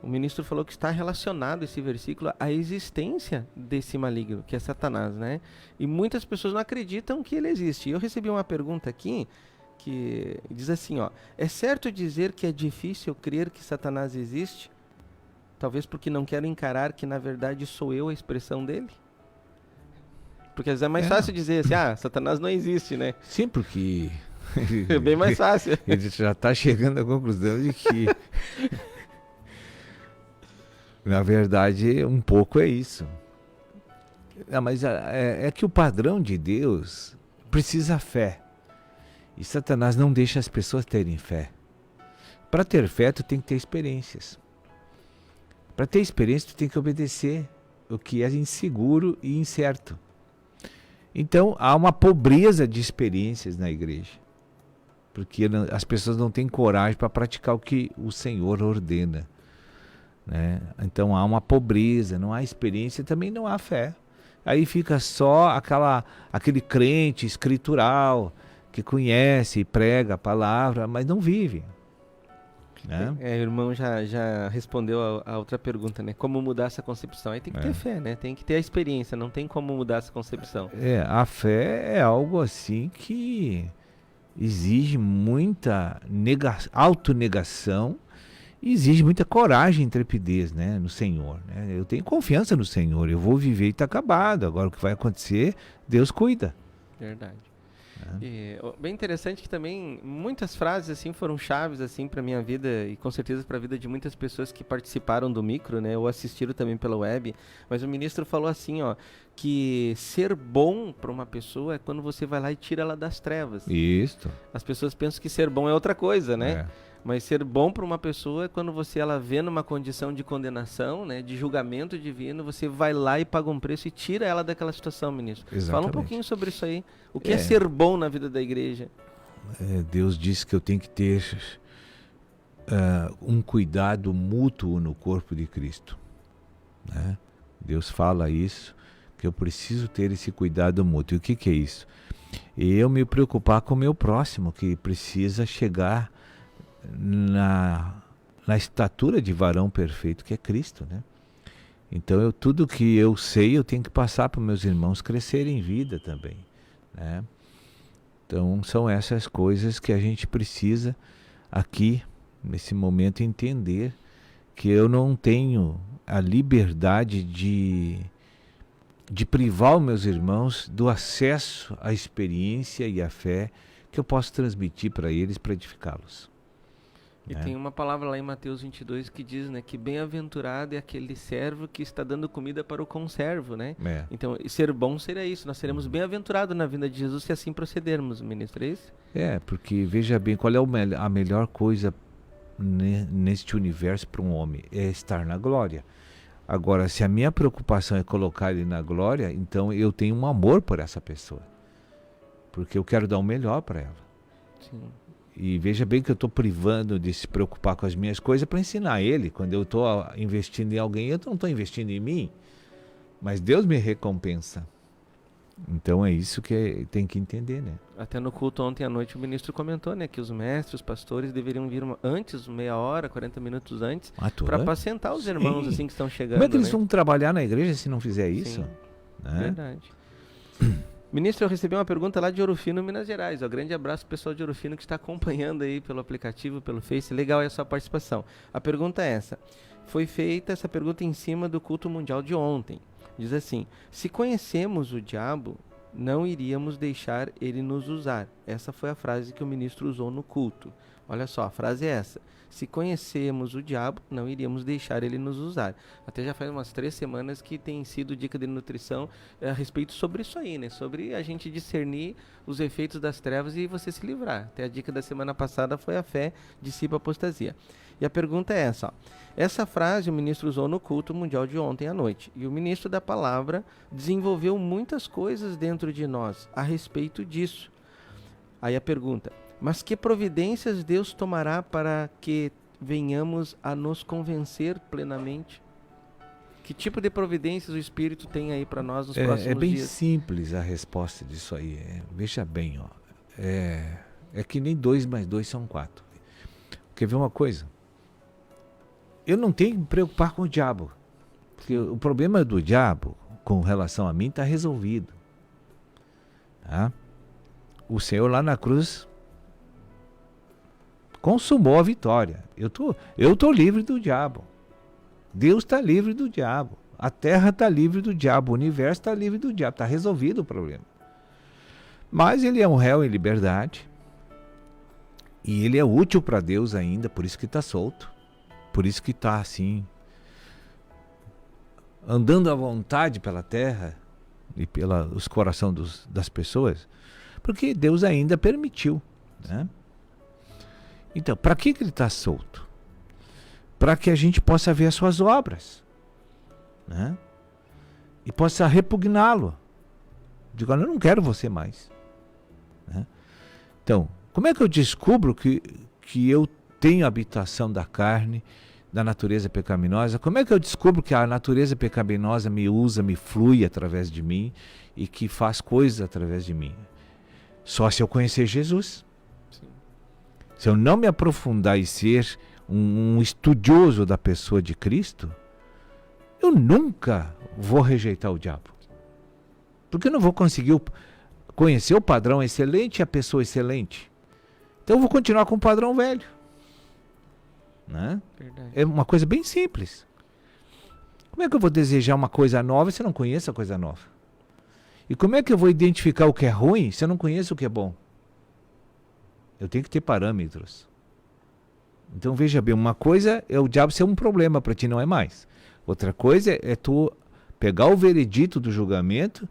Speaker 3: o ministro falou que está relacionado esse versículo à existência desse maligno, que é Satanás, né? E muitas pessoas não acreditam que ele existe. Eu recebi uma pergunta aqui que diz assim, ó: é certo dizer que é difícil crer que Satanás existe? Talvez porque não quero encarar que na verdade sou eu a expressão dele? Porque às vezes é mais fácil dizer assim, Satanás não existe, né?
Speaker 11: Sim, porque
Speaker 3: é bem mais fácil.
Speaker 11: Ele já está chegando à conclusão de que na verdade, um pouco é isso. Não, mas é que o padrão de Deus precisa fé. E Satanás não deixa as pessoas terem fé. Para ter fé, tu tem que ter experiências. Para ter experiência, tu tem que obedecer o que é inseguro e incerto. Então, há uma pobreza de experiências na igreja. Porque as pessoas não têm coragem para praticar o que o Senhor ordena. Né? Então, há uma pobreza, não há experiência, também não há fé. Aí fica só aquele crente escritural que conhece e prega a palavra, mas não vive. Né?
Speaker 3: O irmão já respondeu a outra pergunta, né? Como mudar essa concepção? Aí tem que ter fé, né? Tem que ter a experiência, não tem como mudar essa concepção.
Speaker 11: A fé é algo assim que exige muita autonegação, exige muita coragem e intrepidez, né? No Senhor. Né? Eu tenho confiança no Senhor, eu vou viver e está acabado. Agora o que vai acontecer, Deus cuida.
Speaker 3: Verdade. E, bem interessante que também muitas frases assim foram chaves assim para minha vida e com certeza para a vida de muitas pessoas que participaram do micro, né, ou assistiram também pela web. Mas o ministro falou assim, que ser bom para uma pessoa é quando você vai lá e tira ela das trevas.
Speaker 11: Isso.
Speaker 3: As pessoas pensam que ser bom é outra coisa, né? Mas ser bom para uma pessoa é quando ela vê numa condição de condenação, né, de julgamento divino, você vai lá e paga um preço e tira ela daquela situação, ministro.
Speaker 11: Exatamente.
Speaker 3: Fala um pouquinho sobre isso aí. O que é ser bom na vida da igreja?
Speaker 11: Deus disse que eu tenho que ter um cuidado mútuo no corpo de Cristo. Né? Deus fala isso, que eu preciso ter esse cuidado mútuo. E o que é isso? Eu me preocupar com o meu próximo, que precisa chegar na estatura de varão perfeito que é Cristo, né? Então tudo que eu sei eu tenho que passar para meus irmãos crescerem em vida também, né? Então são essas coisas que a gente precisa aqui nesse momento entender, que eu não tenho a liberdade de privar os meus irmãos do acesso à experiência e à fé que eu posso transmitir para eles, para edificá-los.
Speaker 3: E tem uma palavra lá em Mateus 22 que diz, né, que bem-aventurado é aquele servo que está dando comida para o conservo, né? Então, ser bom seria isso. Nós seremos bem-aventurados na vinda de Jesus se assim procedermos, ministro, é isso?
Speaker 11: Porque veja bem, qual é a melhor coisa neste universo para um homem? É estar na glória. Agora, se a minha preocupação é colocar ele na glória, então eu tenho um amor por essa pessoa. Porque eu quero dar o melhor para ela.
Speaker 3: Sim.
Speaker 11: E veja bem que eu estou privando de se preocupar com as minhas coisas para ensinar ele. Quando eu estou investindo em alguém, eu não estou investindo em mim, mas Deus me recompensa. Então é isso que tem que entender, né?
Speaker 3: Até no culto ontem à noite o ministro comentou, né, que os mestres, os pastores deveriam vir antes, meia hora, 40 minutos antes, para apacentar os irmãos assim que estão chegando.
Speaker 11: Como é que eles vão trabalhar na igreja se não fizer isso? Né?
Speaker 3: Verdade. Ministro, eu recebi uma pergunta lá de Ouro Fino, Minas Gerais. Grande abraço pro pessoal de Ouro Fino que está acompanhando aí pelo aplicativo, pelo Face. Legal é a sua participação. A pergunta é essa. Foi feita essa pergunta em cima do culto mundial de ontem. Diz assim: se conhecemos o diabo, não iríamos deixar ele nos usar. Essa foi a frase que o ministro usou no culto. Olha só, a frase é essa: se conhecemos o diabo, não iríamos deixar ele nos usar. Até já faz umas 3 semanas que tem sido dica de nutrição a respeito sobre isso aí, né? Sobre a gente discernir os efeitos das trevas e você se livrar. Até a dica da semana passada foi a fé dissipa a apostasia. E a pergunta é essa, Essa frase o ministro usou no culto mundial de ontem à noite. E o ministro da palavra desenvolveu muitas coisas dentro de nós a respeito disso. Aí a pergunta: mas que providências Deus tomará para que venhamos a nos convencer plenamente? Que tipo de providências o Espírito tem aí para nós nos próximos dias?
Speaker 11: É bem simples a resposta disso aí. Veja bem, é que nem 2 mais 2 são 4. Quer ver uma coisa? Eu não tenho que me preocupar com o diabo. Porque o problema do diabo com relação a mim está resolvido. Tá? O Senhor lá na cruz consumou a vitória. Eu tô livre do diabo. Deus está livre do diabo. A terra está livre do diabo. O universo está livre do diabo. Está resolvido o problema. Mas ele é um réu em liberdade. E ele é útil para Deus ainda. Por isso que está solto. Por isso que está assim, andando à vontade pela terra e pelos corações das pessoas. Porque Deus ainda permitiu. Né? Então, para que ele está solto? Para que a gente possa ver as suas obras, né? E possa repugná-lo. Digo, eu não quero você mais. Né? Então, como é que eu descubro que eu tenho habitação da carne, da natureza pecaminosa? Como é que eu descubro que a natureza pecaminosa me usa, me flui através de mim e que faz coisas através de mim? Só se eu conhecer Jesus. Sim. Se eu não me aprofundar e ser um estudioso da pessoa de Cristo, eu nunca vou rejeitar o diabo. Porque eu não vou conseguir conhecer o padrão excelente e a pessoa excelente. Então eu vou continuar com o padrão velho. Né? É uma coisa bem simples. Como é que eu vou desejar uma coisa nova se eu não conheço a coisa nova? E como é que eu vou identificar o que é ruim se eu não conheço o que é bom? Eu tenho que ter parâmetros. Então veja bem, uma coisa é o diabo ser um problema para ti, não é mais. Outra coisa é tu pegar o veredito do julgamento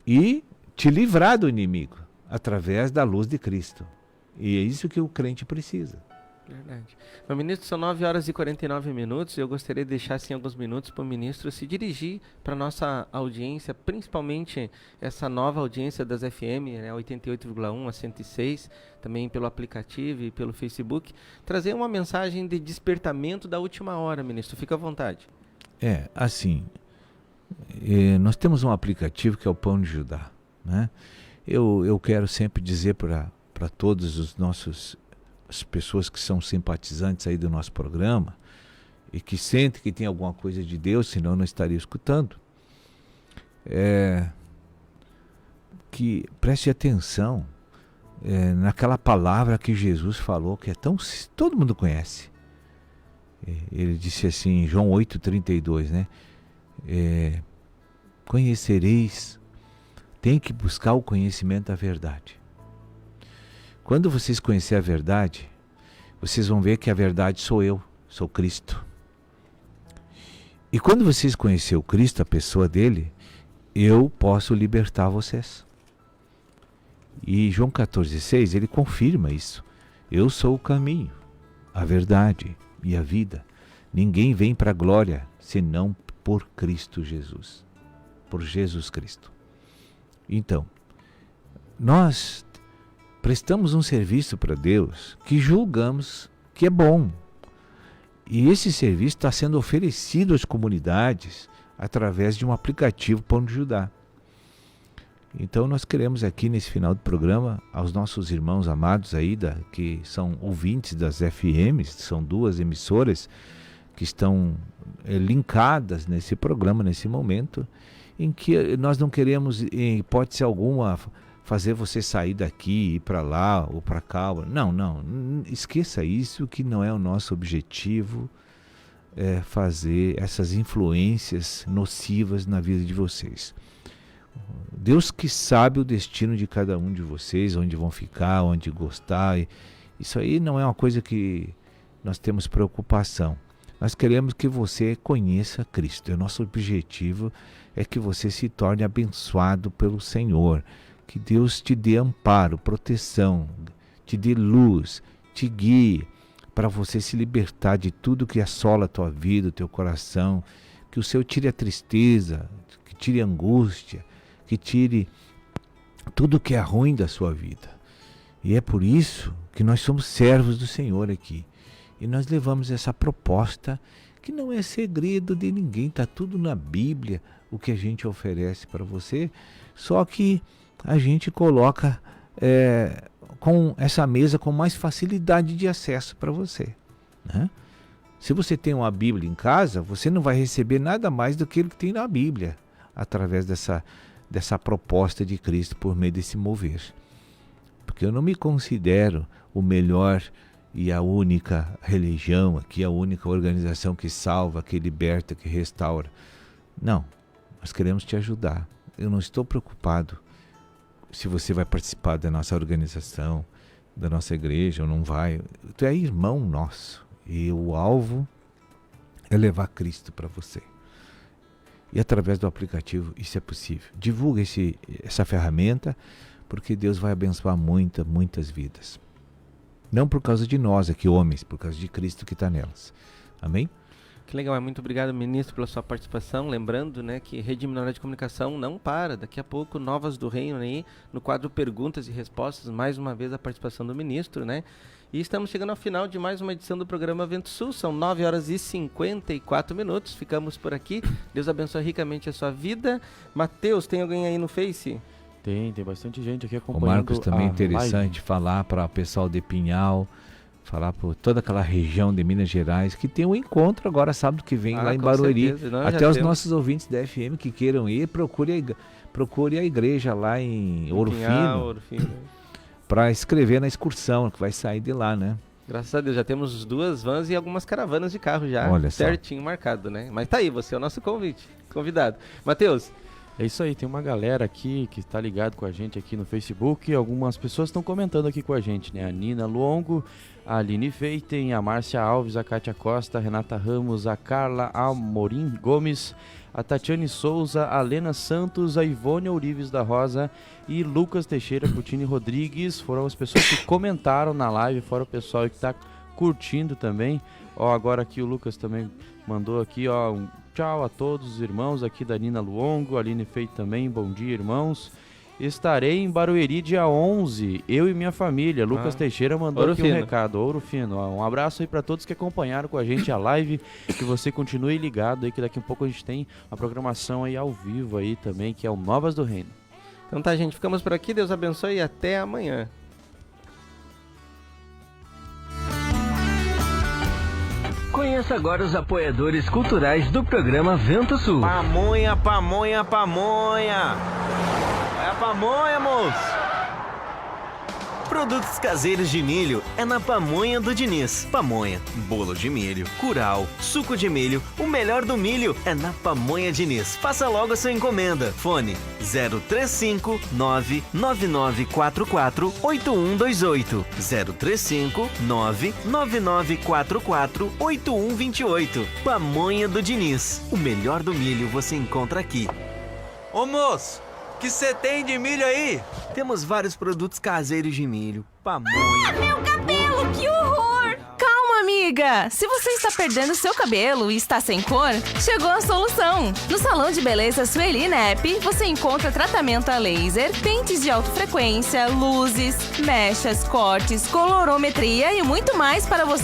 Speaker 11: e te livrar do inimigo através da luz de Cristo. E é isso que o crente precisa.
Speaker 3: Verdade. Meu ministro, são 9h49. Eu gostaria de deixar assim, alguns minutos para o ministro se dirigir para a nossa audiência, principalmente essa nova audiência das FM, né, 88,1 a 106, também pelo aplicativo e pelo Facebook, trazer uma mensagem de despertamento da última hora, ministro. Fica à vontade.
Speaker 11: Assim, nós temos um aplicativo que é o Pão de Judá. Né? Eu quero sempre dizer para todos os nossos as pessoas que são simpatizantes aí do nosso programa e que sentem que tem alguma coisa de Deus, senão não estaria escutando, que preste atenção naquela palavra que Jesus falou, que é tão, todo mundo conhece. Ele disse assim em João 8,32, né? Conhecereis, tem que buscar o conhecimento da verdade. Quando vocês conhecerem a verdade, vocês vão ver que a verdade sou eu, sou Cristo. E quando vocês conhecerem o Cristo, a pessoa dele, eu posso libertar vocês. E João 14,6, ele confirma isso. Eu sou o caminho, a verdade e a vida. Ninguém vem para a glória senão por Cristo Jesus. Por Jesus Cristo. Então, nós prestamos um serviço para Deus que julgamos que é bom. E esse serviço está sendo oferecido às comunidades através de um aplicativo Pão de Judá. Então nós queremos aqui nesse final do programa, aos nossos irmãos amados aí, que são ouvintes das FMs, são 2 emissoras que estão linkadas nesse programa, nesse momento, em que nós não queremos, em hipótese alguma, fazer você sair daqui, ir para lá ou para cá. Não, esqueça isso, que não é o nosso objetivo, fazer essas influências nocivas na vida de vocês. Deus que sabe o destino de cada um de vocês, onde vão ficar, onde gostar. Isso aí não é uma coisa que nós temos preocupação. Nós queremos que você conheça Cristo. O nosso objetivo é que você se torne abençoado pelo Senhor. Que Deus te dê amparo, proteção, te dê luz, te guie para você se libertar de tudo que assola a tua vida, o teu coração. Que o Senhor tire a tristeza, que tire a angústia, que tire tudo que é ruim da sua vida. E é por isso que nós somos servos do Senhor aqui. E nós levamos essa proposta que não é segredo de ninguém, está tudo na Bíblia, o que a gente oferece para você, só que a gente coloca com essa mesa com mais facilidade de acesso para você. Né? Se você tem uma Bíblia em casa, você não vai receber nada mais do que ele que tem na Bíblia, através dessa proposta de Cristo por meio desse mover. Porque eu não me considero o melhor e a única religião aqui, a única organização que salva, que liberta, que restaura. Não, nós queremos te ajudar. Eu não estou preocupado se você vai participar da nossa organização, da nossa igreja ou não vai. Tu é irmão nosso e o alvo é levar Cristo para você. E através do aplicativo isso é possível. Divulga essa ferramenta, porque Deus vai abençoar muitas vidas. Não por causa de nós aqui, homens, por causa de Cristo que está nelas. Amém?
Speaker 3: Que legal, muito obrigado, ministro, pela sua participação. Lembrando, né, que Rede Minorá de Comunicação não para. Daqui a pouco, Novas do Reino aí, no quadro Perguntas e Respostas, mais uma vez a participação do ministro, né? E estamos chegando ao final de mais uma edição do programa Vento Sul. São 9 horas e 54 minutos. Ficamos por aqui. Deus abençoe ricamente a sua vida. Mateus, tem alguém aí no Face?
Speaker 12: Tem bastante gente aqui
Speaker 11: O
Speaker 12: acompanhando.
Speaker 11: Marcos também é interessante
Speaker 12: live.
Speaker 11: falar para o pessoal de Pinhal, falar por toda aquela região de Minas Gerais, que tem um encontro agora sábado que vem lá em
Speaker 3: com
Speaker 11: Barueri.
Speaker 3: certeza. Não,
Speaker 11: Até
Speaker 3: já
Speaker 11: os
Speaker 3: temos.
Speaker 11: nossos ouvintes da FM que queiram ir, procure a igreja lá em Ouro Fino para escrever na excursão que vai sair de lá, né?
Speaker 3: Graças a Deus, já temos 2 vans e algumas caravanas de carro já.
Speaker 11: Olha só.
Speaker 3: Certinho marcado, né? Mas tá aí, você é o nosso convidado. Mateus.
Speaker 12: É isso aí, tem uma galera aqui que está ligado com a gente aqui no Facebook. Algumas pessoas estão comentando aqui com a gente, né? A Nina Luongo, a Aline Feiten, a Márcia Alves, a Kátia Costa, a Renata Ramos, a Carla Amorim Gomes, a Tatiane Souza, a Lena Santos, a Ivone Ourives da Rosa e Lucas Teixeira, Putini Rodrigues. Foram as pessoas que comentaram na live, fora o pessoal que está curtindo também. Ó, agora aqui o Lucas também mandou aqui, ó, um tchau a todos os irmãos aqui da Nina Luongo, a Aline Feito também, bom dia irmãos. Estarei em Barueri dia 11, eu e minha família. Lucas Teixeira mandou
Speaker 3: Ouro
Speaker 12: aqui
Speaker 3: Fino.
Speaker 12: um recado, Ouro Fino. Ó, um abraço aí para todos que acompanharam com a gente a live, que você continue ligado aí, que daqui a pouco a gente tem uma programação aí ao vivo aí também, que é o Novas do Reino.
Speaker 3: Então tá, gente, ficamos por aqui. Deus abençoe e até amanhã.
Speaker 5: Conheça agora os apoiadores culturais do programa Vento Sul.
Speaker 1: Pamonha, pamonha, pamonha. É a pamonha, moço. Produtos caseiros de milho é na Pamonha do Diniz. Pamonha, bolo de milho, curau, suco de milho, o melhor do milho é na Pamonha Diniz. Faça logo a sua encomenda. Fone 035 99944 8128. 035 99944 8128. Pamonha do Diniz. O melhor do milho você encontra aqui.
Speaker 6: Ô moço, que você tem de milho aí?
Speaker 1: Temos vários produtos caseiros de milho. Pamonha.
Speaker 7: Meu cabelo, que horror! Calma, amiga! Se você está perdendo seu cabelo e está sem cor, chegou a solução! No Salão de Beleza Sueli Nep, você encontra tratamento a laser, pentes de alta frequência, luzes, mechas, cortes, colorometria e muito mais para você